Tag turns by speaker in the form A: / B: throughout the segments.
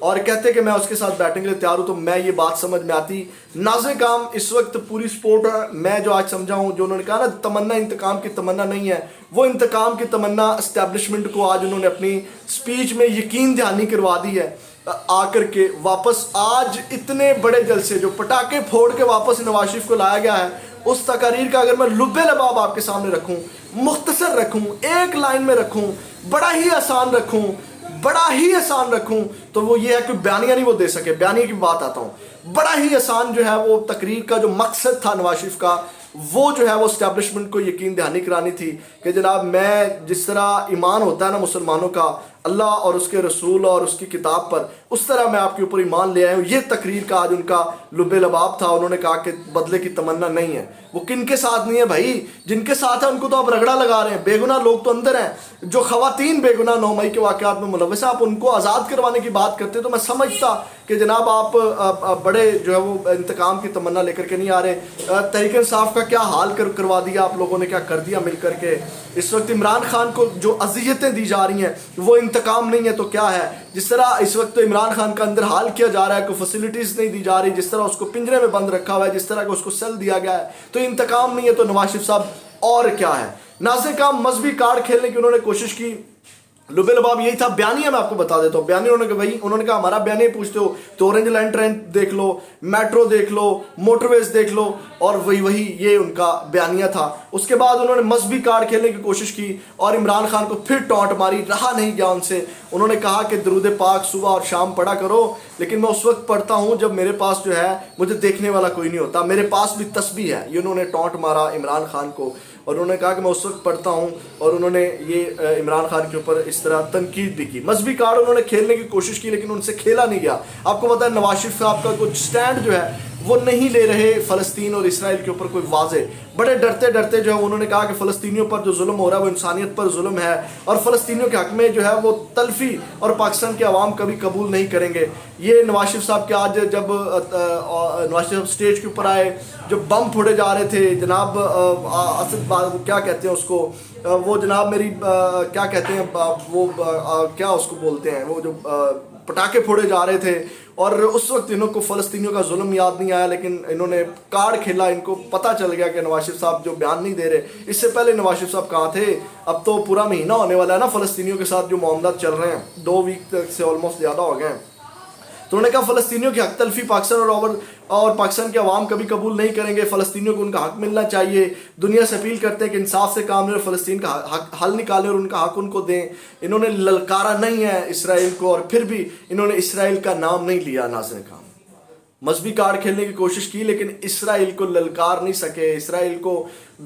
A: اور کہتے کہ میں اس کے ساتھ بیٹھنے کے لیے تیار ہوں، تو میں یہ بات سمجھ میں آتی۔ ناظرین کرام، اس وقت پوری سپورٹ میں جو آج سمجھا ہوں، جو انہوں نے کہا نا تمنا انتقام کی تمنا نہیں ہے، وہ انتقام کی تمنا اسٹیبلشمنٹ کو آج انہوں نے اپنی سپیچ میں یقین دہانی کروا دی ہے آ کر کے واپس۔ آج اتنے بڑے جلسے جو پٹاخے پھوڑ کے واپس نواز شریف کو لایا گیا ہے، اس تقاریر کا اگر میں لب لباب آپ کے سامنے رکھوں، مختصر رکھوں، ایک لائن میں رکھوں، بڑا ہی آسان رکھوں، تو وہ یہ ہے کہ بیانیہ نہیں وہ دے سکے۔ بیانیہ کی بات آتا ہوں، بڑا ہی آسان جو ہے وہ تقریر کا جو مقصد تھا نواز شریف کا، وہ جو ہے وہ اسٹیبلشمنٹ کو یقین دہانی کرانی تھی کہ جناب میں جس طرح ایمان ہوتا ہے نا مسلمانوں کا اللہ اور اس کے رسول اور اس کی کتاب پر، اس طرح میں آپ کے اوپر ایمان لے آیا ہوں۔ یہ تقریر کا آج ان کا لب لباب تھا۔ انہوں نے کہا کہ بدلے کی تمنا نہیں ہے۔ وہ کن کے ساتھ نہیں ہے بھائی؟ جن کے ساتھ ہے ان کو تو آپ رگڑا لگا رہے ہیں، بے گناہ لوگ تو اندر ہیں۔ جو خواتین بے گناہ 9 مئی کے واقعات میں ملوث ہیں، آپ ان کو آزاد کروانے کی بات کرتے تو میں سمجھتا کہ جناب آپ بڑے جو ہے وہ انتقام کی تمنا لے کر کے نہیں آ رہے۔ تحریک انصاف کا کیا حال کروا دیا آپ لوگوں نے، کیا کر دیا مل کر کے۔ اس وقت عمران خان کو جو اذیتیں دی جا رہی ہیں وہ انتقام نہیں ہے تو کیا ہے؟ جس طرح اس وقت عمران خان کا اندر حال کیا جا رہا ہے، کوئی فیسلٹیز نہیں دی جا رہی، جس طرح اس کو پنجرے میں بند رکھا ہوا ہے، جس طرح کہ اس کو سیل دیا گیا ہے، تو انتقام نہیں ہے تو نواز شریف صاحب اور کیا ہے؟ ناظرین کرام، مذہبی کارڈ کھیلنے کی انہوں نے کوشش کی، لب لباب یہی تھا۔ بیانیہ میں آپ کو بتا دیتا ہوں، بیانیہ انہوں نے کہا ہمارا بیانیہ پوچھتے ہو تو اورنج لائن ٹرین دیکھ لو، میٹرو دیکھ لو، موٹر ویز دیکھ لو، اور وہی یہ ان کا بیانیہ تھا۔ اس کے بعد انہوں نے مذہبی کارڈ کھیلنے کی کوشش کی اور عمران خان کو پھر ٹونٹ ماری، رہا نہیں گیا ان سے۔ انہوں نے کہا کہ درود پاک صبح اور شام پڑھا کرو، لیکن میں اس وقت پڑھتا ہوں جب میرے پاس جو ہے مجھے دیکھنے والا کوئی نہیں ہوتا، میرے پاس بھی تسبیح ہے۔ یہ انہوں نے ٹونٹ مارا عمران خان کو، اور انہوں نے کہا کہ میں اس وقت پڑھتا ہوں، اور انہوں نے یہ عمران خان کے اوپر اس طرح تنقید بھی کی۔ مذہبی کارڈ انہوں نے کھیلنے کی کوشش کی لیکن ان سے کھیلا نہیں گیا۔ آپ کو پتہ ہے نواز شریف صاحب کا کچھ سٹینڈ جو ہے وہ نہیں لے رہے فلسطین اور اسرائیل کے اوپر کوئی واضح، بڑے ڈرتے جو ہے انہوں نے کہا کہ فلسطینیوں پر جو ظلم ہو رہا ہے وہ انسانیت پر ظلم ہے، اور فلسطینیوں کے حق میں جو ہے وہ تلفی اور پاکستان کے عوام کبھی قبول نہیں کریں گے۔ یہ نواز شریف صاحب کے آج جب نواز شریف سٹیج کے اوپر آئے، جو بم پھوڑے جا رہے تھے، جناب کیا کہتے ہیں اس کو، وہ جناب میری کیا کہتے ہیں، وہ کیا اس کو بولتے ہیں، وہ جو پٹاخے پھوڑے جا رہے تھے، اور اس وقت انہوں کو فلسطینیوں کا ظلم یاد نہیں آیا، لیکن انہوں نے کارڈ کھیلا۔ ان کو پتہ چل گیا کہ نواز شریف صاحب جو بیان نہیں دے رہے، اس سے پہلے نواز شریف صاحب کہاں تھے؟ اب تو پورا مہینہ ہونے والا ہے نا فلسطینیوں کے ساتھ جو معاملات چل رہے ہیں، 2 ویک تک سے آلموسٹ زیادہ ہو گئے ہیں۔ تو انہوں نے کہا فلسطینیوں کی حق تلفی پاکستان اور پاکستان کے عوام کبھی قبول نہیں کریں گے، فلسطینیوں کو ان کا حق ملنا چاہیے۔ دنیا سے اپیل کرتے ہیں کہ انصاف سے کام لیں اور فلسطین کا حل نکالیں اور ان کا حق ان کو دیں۔ انہوں نے للکارا نہیں ہے اسرائیل کو، اور پھر بھی انہوں نے اسرائیل کا نام نہیں لیا۔ ناظرین کرام، مذہبی کارڈ کھیلنے کی کوشش کی لیکن اسرائیل کو للکار نہیں سکے، اسرائیل کو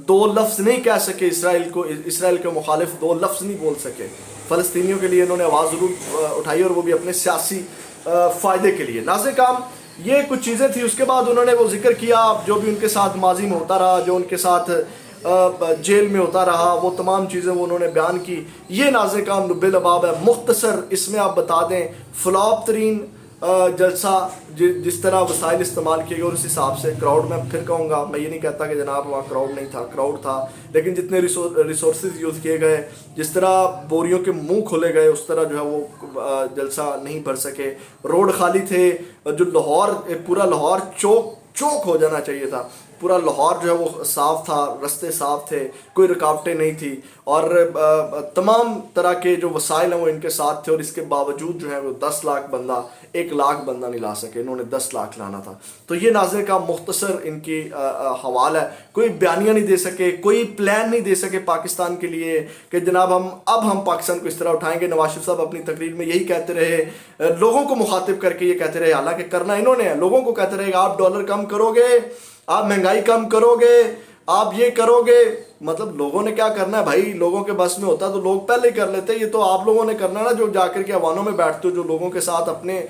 A: 2 لفظ نہیں کہہ سکے، اسرائیل کے مخالف 2 لفظ نہیں بول سکے۔ فلسطینیوں کے لیے انہوں نے آواز ضرور اٹھائی، اور وہ بھی اپنے سیاسی فائدے کے لیے۔ ناظرین کرام، یہ کچھ چیزیں تھیں۔ اس کے بعد انہوں نے وہ ذکر کیا جو بھی ان کے ساتھ ماضی میں ہوتا رہا، جو ان کے ساتھ جیل میں ہوتا رہا، وہ تمام چیزیں وہ انہوں نے بیان کی۔ یہ ناظرین کرام لب لباب ہے، مختصر اس میں آپ بتا دیں فلاپ ترین جلسہ جس طرح وسائل استعمال کیے گئے، اور اس حساب سے کراؤڈ میں پھر کہوں گا، میں یہ نہیں کہتا کہ جناب وہاں کراؤڈ نہیں تھا، کراؤڈ تھا، لیکن جتنے ریسورسز یوز کیے گئے، جس طرح بوریوں کے منہ کھولے گئے، اس طرح جو ہے وہ جلسہ نہیں بھر سکے۔ روڈ خالی تھے، جو پورا لاہور چوک ہو جانا چاہیے تھا، پورا لاہور جو ہے وہ صاف تھا، رستے صاف تھے، کوئی رکاوٹیں نہیں تھی، اور تمام طرح کے جو وسائل ہیں وہ ان کے ساتھ تھے، اور اس کے باوجود جو ہے وہ 10 لاکھ بندہ 1 لاکھ بندہ نہیں لا سکے، انہوں نے 10 لاکھ لانا تھا۔ تو یہ ناظرین کا مختصر ان کی حوال ہے۔ کوئی بیانیہ نہیں دے سکے، کوئی پلان نہیں دے سکے پاکستان کے لیے کہ جناب ہم پاکستان کو اس طرح اٹھائیں گے۔ نواز شریف صاحب اپنی تقریر میں یہی کہتے رہے، لوگوں کو مخاطب کر کے یہ کہتے رہے، حالانکہ کرنا انہوں نے ہے، لوگوں کو کہتے رہے آپ ڈالر کم کرو گے، آپ مہنگائی کم کرو گے، آپ یہ کرو گے۔ مطلب لوگوں نے کیا کرنا ہے بھائی؟ لوگوں کے بس میں ہوتا تو لوگ پہلے کر لیتے، یہ تو آپ لوگوں نے کرنا ہے نا، جو جا کر کے عواموں میں بیٹھتے ہو، جو لوگوں کے ساتھ اپنے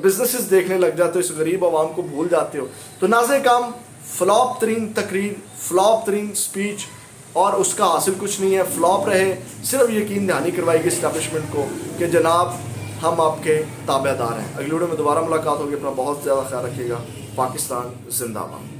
A: بزنسز دیکھنے لگ جاتے ہو، اس غریب عوام کو بھول جاتے ہو۔ تو ناظرین کرام، فلاپ ترین تقریر، فلاپ ترین سپیچ، اور اس کا حاصل کچھ نہیں ہے، فلاپ رہے۔ صرف یقین دہانی کروائی گئی اسٹیبلشمنٹ کو کہ جناب ہم آپ کے تابع دار ہیں۔ اگلی ویڈیو میں دوبارہ ملاقات ہوگی، اپنا بہت زیادہ خیال رکھیے گا۔ پاکستان زندہ باد۔